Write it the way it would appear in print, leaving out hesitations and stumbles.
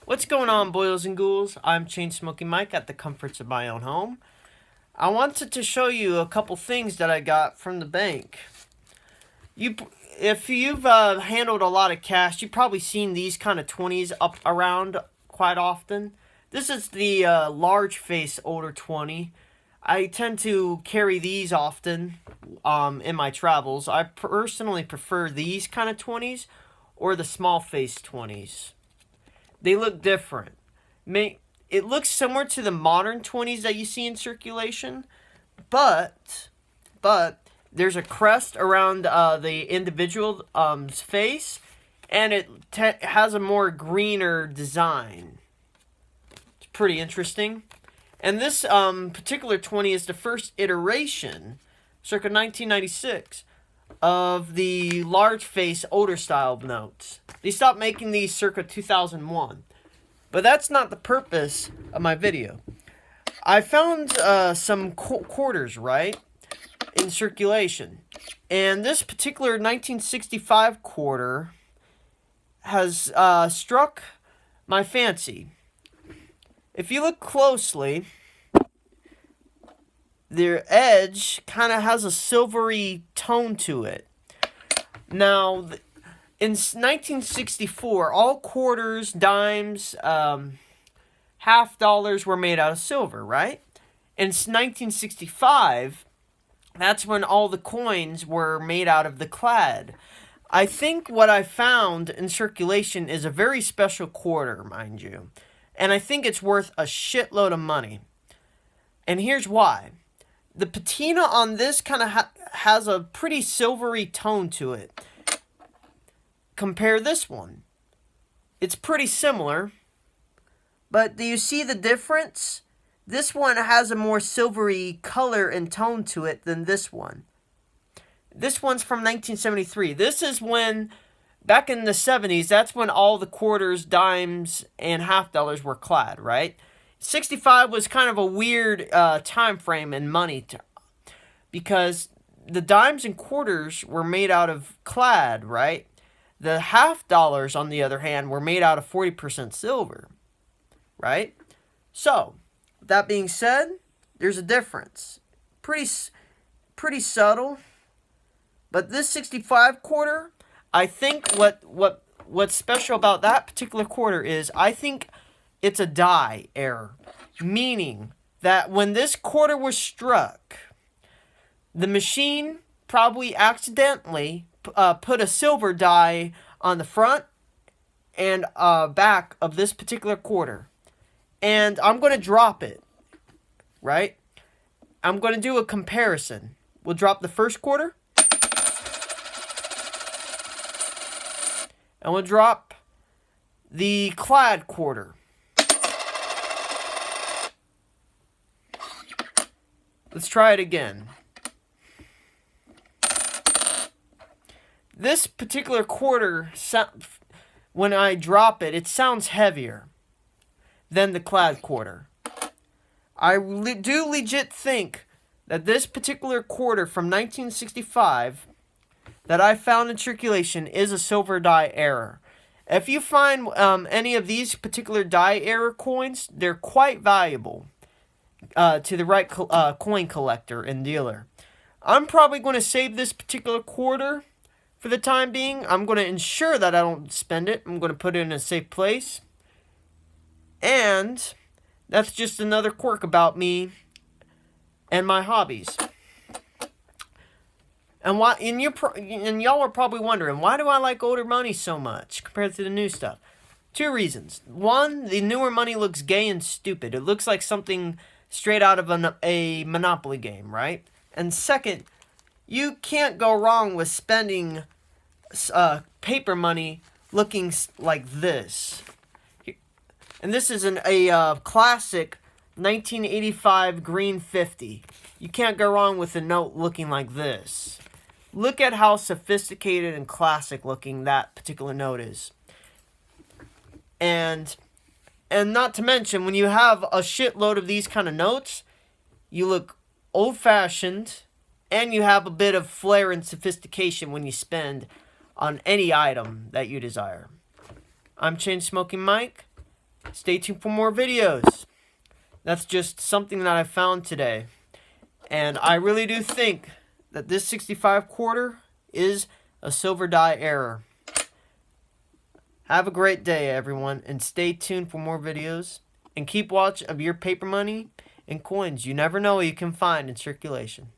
What's going on, boils and ghouls? I'm Chain Smoking Mike at the comforts of my own home. I wanted to show you a couple things that I got from the bank. If you've handled a lot of cash, you've probably seen these kind of 20s up around quite often. This is the large face older 20. I tend to carry these often in my travels. I personally prefer these kind of 20s or the small face 20s. They look different. It looks similar to the modern 20s that you see in circulation, but there's a crest around the individual face, and it has a more greener design. It's pretty interesting. And this particular 20 is the first iteration, circa 1996, of the large face older style notes. They stopped making these circa 2001. But that's not the purpose of my video. I found some quarters, right, in circulation. And this particular 1965 quarter has struck my fancy. If you look closely, their edge kind of has a silvery tone to it. Now, in 1964, all quarters, dimes, half dollars were made out of silver, right? In 1965, that's when all the coins were made out of the clad. I think what I found in circulation is a very special quarter, mind you. And I think it's worth a shitload of money. And here's why. The patina on this kind of has a pretty silvery tone to it. Compare this one. It's pretty similar. But do you see the difference? This one has a more silvery color and tone to it than this one. This one's from 1973. This is when, back in the 70s, that's when all the quarters, dimes, and half dollars were clad, right? 65 was kind of a weird time frame in money because the dimes and quarters were made out of clad, right? The half dollars, on the other hand, were made out of 40% silver, right? So, that being said, there's a difference. Pretty subtle. But this 65 quarter, I think what's special about that particular quarter is I think it's a die error, meaning that when this quarter was struck, the machine probably accidentally put a silver die on the front and back of this particular quarter. And I'm going to drop it, right? I'm going to do a comparison. We'll drop the first quarter. And we'll drop the clad quarter. Let's try it again. This particular quarter, when I drop it, it sounds heavier than the clad quarter. I do legit think that this particular quarter from 1965 that I found in circulation is a silver die error. If you find any of these particular die error coins, they're quite valuable to the right coin collector and dealer. I'm probably going to save this particular quarter for the time being. I'm going to ensure that I don't spend it. I'm going to put it in a safe place. And that's just another quirk about me and my hobbies. And y'all are probably wondering, why do I like older money so much compared to the new stuff? Two reasons. One, the newer money looks gay and stupid. It looks like something straight out of a Monopoly game, right? And second, you can't go wrong with spending paper money looking like this. And this is a classic 1985 green 50. You can't go wrong with a note looking like this. Look at how sophisticated and classic looking that particular note is. And not to mention, when you have a shitload of these kind of notes, you look old-fashioned, and you have a bit of flair and sophistication when you spend on any item that you desire. I'm Chain Smoking Mike, Stay tuned for more videos. That's just something that I found today. And I really do think that this 65 quarter is a silver die error. Have a great day, everyone, and stay tuned for more videos. And keep watch of your paper money and coins. You never know what you can find in circulation.